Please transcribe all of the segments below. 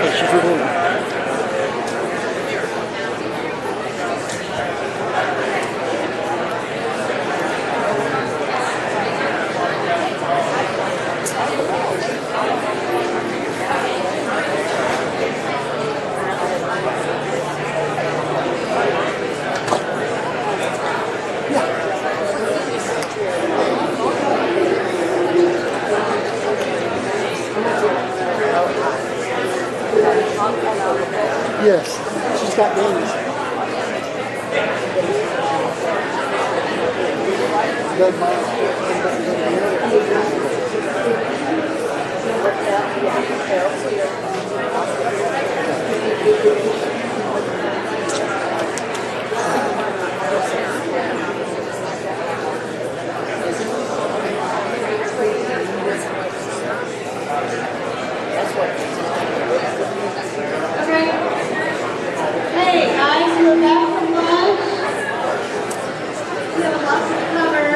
advocacy for women. Yes, she's got babies. Hey guys, we're back from lunch. We have a lot to cover.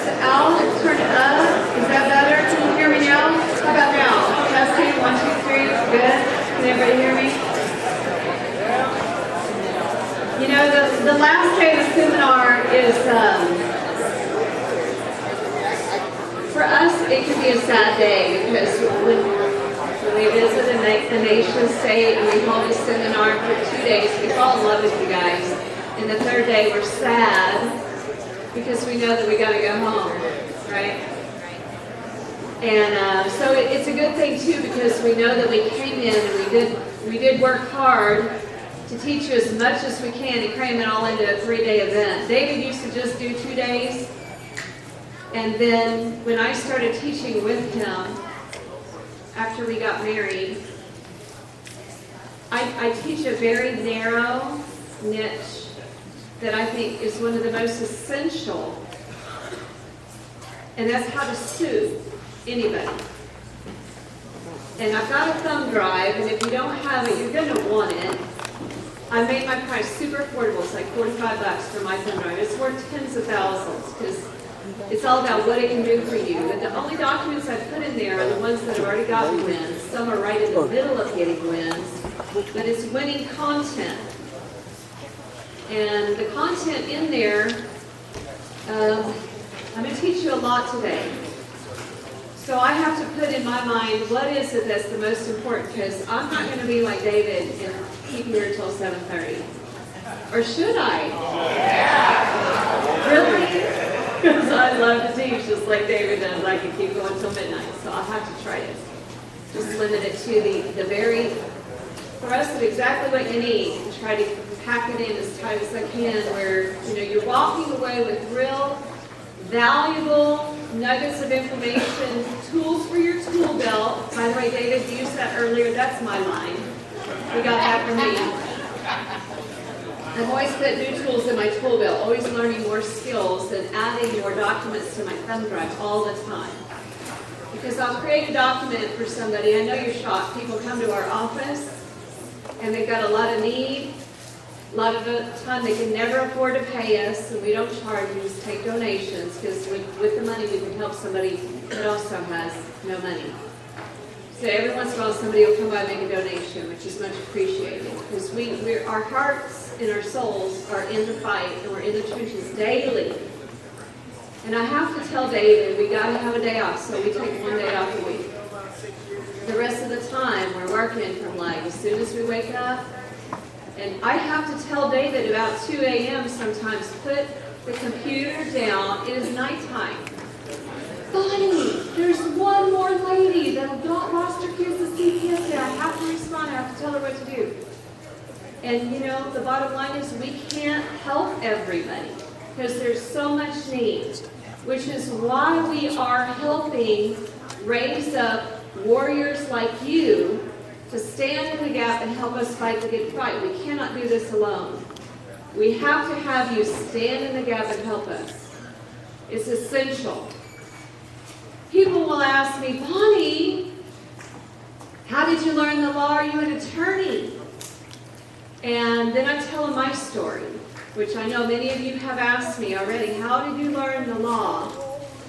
So Al, turn it up. Is that better? Can you hear me now? How about now? Testing, 1, 2, 3. Good. Can everybody hear me? You know, the last day of the seminar is, for us, it can be a sad day because when we visit a nation state and we hold a seminar for 2 days, we fall in love with you guys. And the third day we're sad because we know that we got to go home, right? And so it's a good thing too because we know that we came in and we did work hard to teach you as much as we can to cram it all into a 3-day event. David used to just do 2 days. And then when I started teaching with him, after we got married, I teach a very narrow niche that I think is one of the most essential, and that's how to soothe anybody. And I've got a thumb drive, and if you don't have it, you're going to want it. I made my price super affordable. It's like $45 for my thumb drive. It's worth tens of thousands because it's all about what it can do for you. But the only documents I've put in there are the ones that have already gotten wins. Some are right in the middle of getting wins. But it's winning content. And the content in there, I'm going to teach you a lot today. So I have to put in my mind, what is it that's the most important? Because I'm not going to be like David and keep here until 7:30. Or should I? Yeah. Really? Because I love to teach just like David does. I can keep going till midnight. So I'll have to try to just limit it to the very thrust of exactly what you need and try to pack it in as tight as I can where you're walking away with real valuable nuggets of information, tools for your tool belt. By the way, David used that earlier. That's my line. We got that from me. I've always put new tools in my tool belt, always learning more skills and adding more documents to my thumb drive all the time. Because I'll create a document for somebody. I know you're shocked. People come to our office and they've got a lot of need. A lot of the time they can never afford to pay us, and we don't charge, we just take donations because with the money we can help somebody that also has no money. So every once in a while somebody will come by and make a donation, which is much appreciated because our hearts and our souls are in the fight and we're in the trenches daily. And I have to tell David we got to have a day off, so we take 1 day off a week. The rest of the time we're working from like as soon as we wake up. And I have to tell David about 2 a.m. sometimes, put the computer down. It is nighttime. Bonnie, there's one more lady that lost her kids to CPS. I have to respond. I have to tell her what to do. And the bottom line is we can't help everybody because there's so much need, which is why we are helping raise up warriors like you to stand in the gap and help us fight the good fight. We cannot do this alone. We have to have you stand in the gap and help us. It's essential. People will ask me, Bonnie, how did you learn the law? Are you an attorney? And then I tell them my story, which I know many of you have asked me already. How did you learn the law?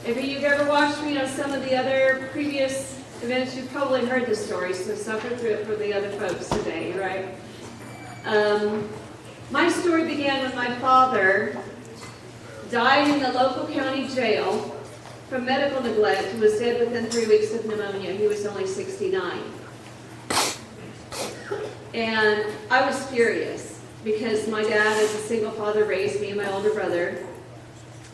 If you've ever watched me on some of the other previous Vince, you've probably heard the story, so suffer through it for the other folks today, right? My story began when my father died in the local county jail from medical neglect, was dead within 3 weeks of pneumonia. He was only 69. And I was furious because my dad, as a single father, raised me and my older brother.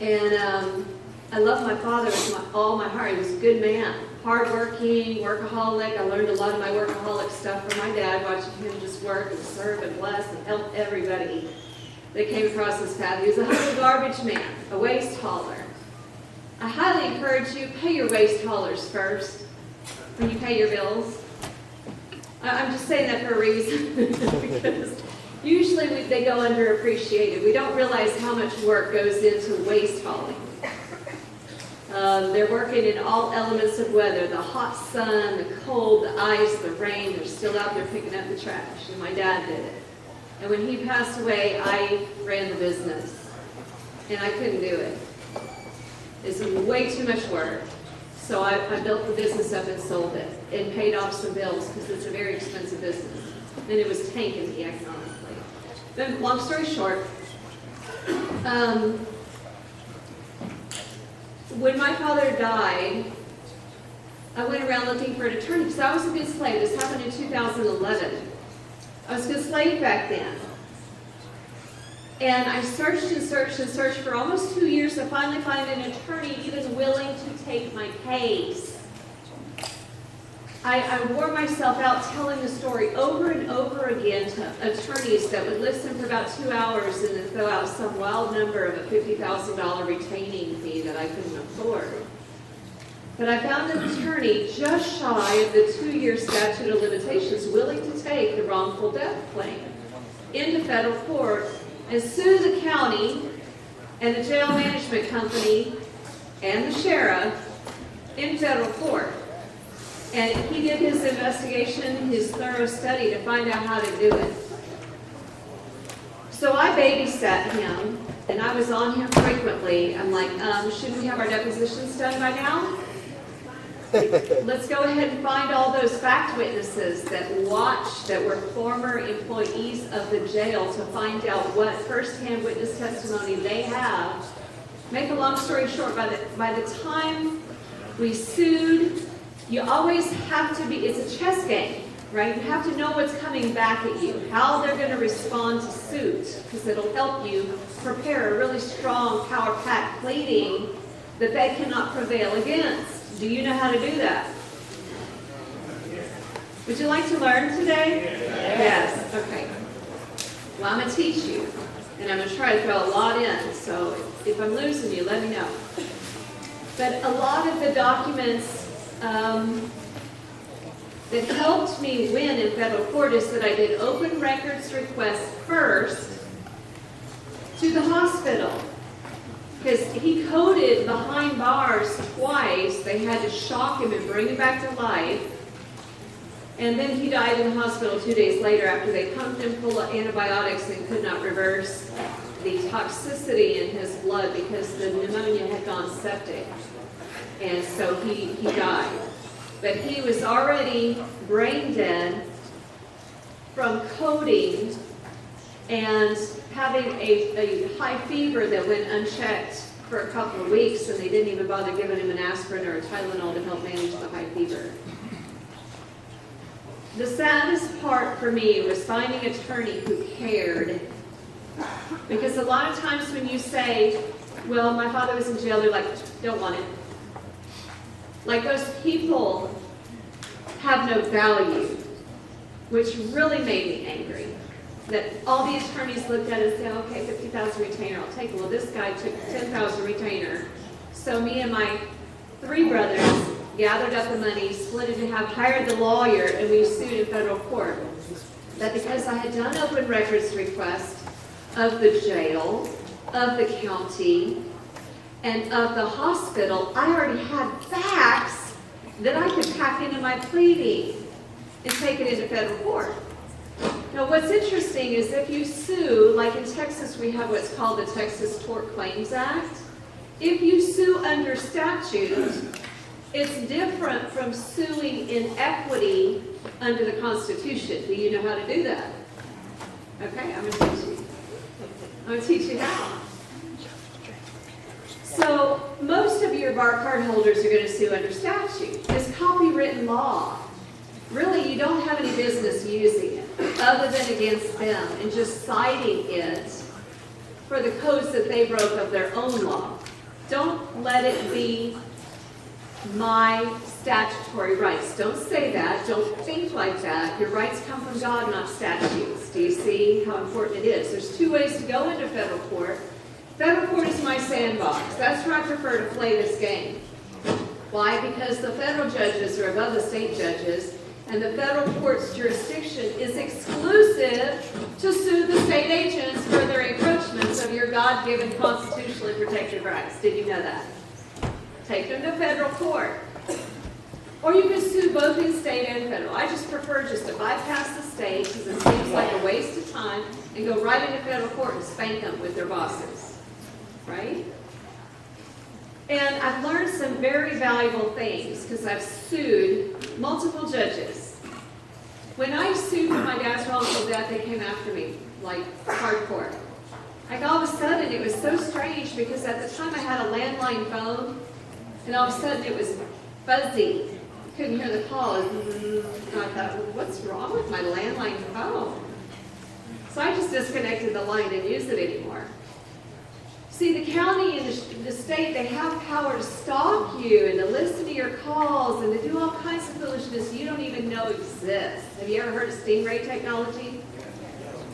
And I love my father with all my heart. He was a good man, hardworking, workaholic. I learned a lot of my workaholic stuff from my dad, watching him just work and serve and bless and help everybody that came across his path. He was a humble garbage man, a waste hauler. I highly encourage you, pay your waste haulers first when you pay your bills. I'm just saying that for a reason, because usually they go underappreciated. We don't realize how much work goes into waste hauling. They're working in all elements of weather, the hot sun, the cold, the ice, the rain. They're still out there picking up the trash, and my dad did it. And when he passed away, I ran the business, and I couldn't do it. It's way too much work. So I built the business up and sold it and paid off some bills because it's a very expensive business. And it was tanking me economically. Then, long story short, when my father died, I went around looking for an attorney because I was a good slave. This happened in 2011. I was a good slave back then. And I searched and searched and searched for almost 2 years to finally find an attorney even willing to take my case. I wore myself out telling the story over and over again to attorneys that would listen for about 2 hours and then throw out some wild number of a $50,000 retaining fee that I couldn't afford. But I found an attorney just shy of the 2-year statute of limitations willing to take the wrongful death claim into federal court and sue the county and the jail management company and the sheriff in federal court. And he did his investigation, his thorough study to find out how to do it. So I babysat him, and I was on him frequently. I'm like, shouldn't we have our depositions done by now? Let's go ahead and find all those fact witnesses that were former employees of the jail to find out what firsthand witness testimony they have. Make a long story short, by the time we sued, you always have to be, it's a chess game, right? You have to know what's coming back at you, how they're going to respond to suit, because it'll help you prepare a really strong, power-packed pleading that they cannot prevail against. Do you know how to do that? Would you like to learn today? Yes. Okay. Well, I'm going to teach you, and I'm going to try to throw a lot in, so if I'm losing you, let me know. But a lot of the documents that helped me win in federal court is that I did open records requests first to the hospital. Because he coded behind bars twice. They had to shock him and bring him back to life. And then he died in the hospital 2 days later after they pumped him full of antibiotics and could not reverse the toxicity in his blood because the pneumonia had gone septic. And so he died. But he was already brain dead from coding and having a high fever that went unchecked for a couple of weeks, and they didn't even bother giving him an aspirin or a Tylenol to help manage the high fever. The saddest part for me was finding an attorney who cared. Because a lot of times when you say, well, my father was in jail, they're like, don't want it. Like those people have no value, which really made me angry. That all the attorneys looked at it and said, okay, 50,000 retainer, I'll take it. Well, this guy took 10,000 retainer. So me and my 3 brothers gathered up the money, split it in half, hired the lawyer, and we sued in federal court. But because I had done open records request of the jail, of the county, and of the hospital, I already had facts that I could pack into my pleading and take it into federal court. Now, what's interesting is if you sue, like in Texas, we have what's called the Texas Tort Claims Act. If you sue under statute, It's different from suing in equity under the Constitution. Do you know how to do that? Okay, I'm going to teach you. I'm going to teach you how. So most of your bar card holders are going to sue under statute. It's copywritten law. Really, you don't have any business using it other than against them and just citing it for the codes that they broke of their own law. Don't let it be my statutory rights. Don't say that. Don't think like that. Your rights come from God, not statutes. Do you see how important it is? There's two ways to go into federal court. Federal court is my sandbox. That's where I prefer to play this game. Why? Because the federal judges are above the state judges, and the federal court's jurisdiction is exclusive to sue the state agents for their encroachments of your God-given constitutionally protected rights. Did you know that? Take them to federal court. Or you can sue both in state and federal. I just prefer just to bypass the state because it seems like a waste of time and go right into federal court and spank them with their bosses. Right? And I've learned some very valuable things because I've sued multiple judges. When I sued for my dad's wrongful death, they came after me like hardcore. Like all of a sudden, it was so strange because at the time I had a landline phone, and all of a sudden it was fuzzy. Couldn't hear the call. And I thought, well, what's wrong with my landline phone? So I just disconnected the line and didn't use it anymore. See, the county and the state, they have power to stalk you and to listen to your calls and to do all kinds of foolishness you don't even know exists. Have you ever heard of stingray technology?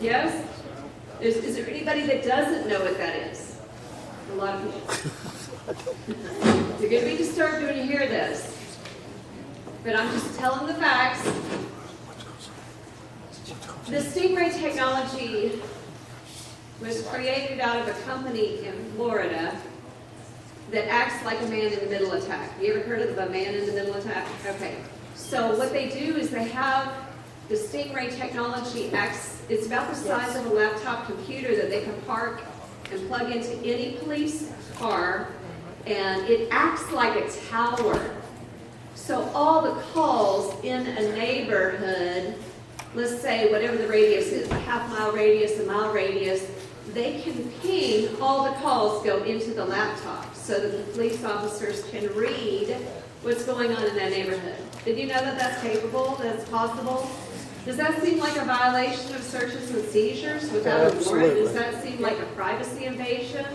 Yes? Is there anybody that doesn't know what that is? A lot of people. You're going to be disturbed when you hear this. But I'm just telling the facts. The stingray technology was created out of a company in Florida that acts like a man in the middle attack. You ever heard of a man in the middle attack? Okay. So what they do is they have the stingray technology acts, it's about the size of a laptop computer that they can park and plug into any police car, and it acts like a tower. So all the calls in a neighborhood, let's say whatever the radius is, a half-mile radius, a mile radius, they can ping all the calls go into the laptop so that the police officers can read what's going on in that neighborhood. Did you know that that's capable, that's possible? Does that seem like a violation of searches and seizures without a warrant? Does that seem like a privacy invasion?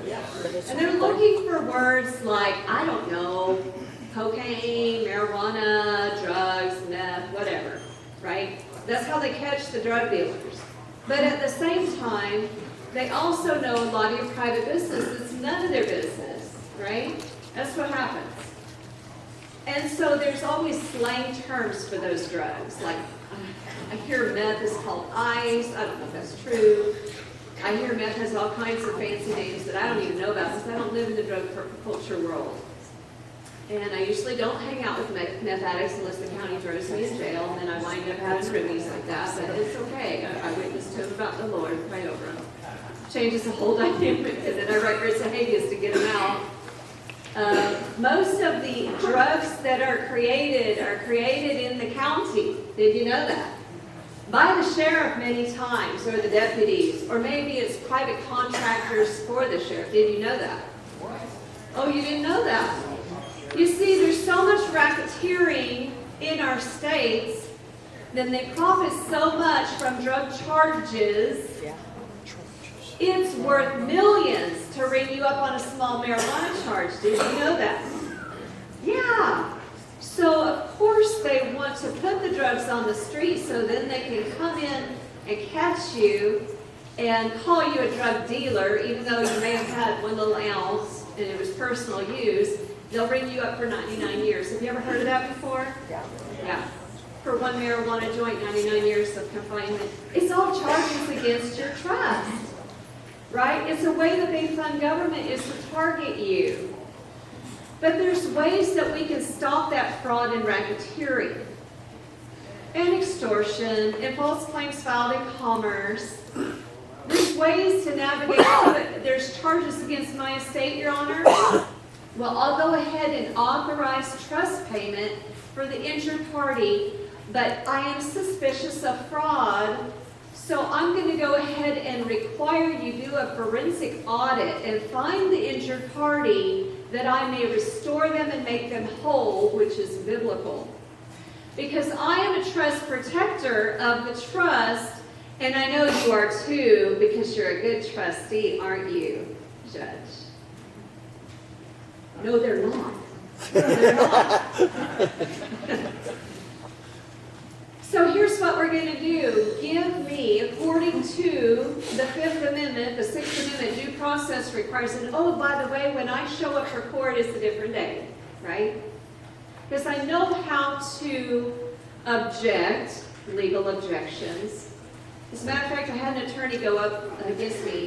And they're looking for words like, I don't know, cocaine, marijuana, drugs, meth, whatever, right? That's how they catch the drug dealers. But at the same time, they also know a lot of your private business. It's none of their business, right? That's what happens. And so there's always slang terms for those drugs. Like, I hear meth is called ice. I don't know if that's true. I hear meth has all kinds of fancy names that I don't even know about because I don't live in the drug culture world. And I usually don't hang out with meth addicts unless the county throws me in jail, and then I wind up having ribbies like that. But it's okay. I witness to them about the Lord, pray over them. Changes the whole dynamic, and then I write writs of habeas to get them out. Most of the drugs that are created in the county. Did you know that? By the sheriff many times, or the deputies, or maybe it's private contractors for the sheriff. Did you know that? Oh, you didn't know that? You see, there's so much racketeering in our states, then they profit so much from drug charges. It's worth millions to ring you up on a small marijuana charge. Did you know that? Yeah. So, of course, they want to put the drugs on the street so then they can come in and catch you and call you a drug dealer, even though you may have had one little ounce and it was personal use. They'll ring you up for 99 years. Have you ever heard of that before? Yeah. Yeah. For one marijuana joint, 99 years of confinement. It's all charges against your trust. Right? It's a way that they fund government is to target you. But there's ways that we can stop that fraud and racketeering. And extortion, and false claims filed in commerce. There's ways to navigate through it. There's charges against my estate, Your Honor. Well, I'll go ahead and authorize trust payment for the injured party, but I am suspicious of fraud, so I'm going to go ahead and require you do a forensic audit and find the injured party that I may restore them and make them whole, which is biblical. Because I am a trust protector of the trust, and I know you are too, because you're a good trustee, aren't you, Judge? No, they're not. No, they're not. So here's what we're going to do. Give me, according to the Fifth Amendment, the Sixth Amendment, due process requires, and oh, by the way, when I show up for court, it's a different day, right? Because I know how to object, legal objections. As a matter of fact, I had an attorney go up against me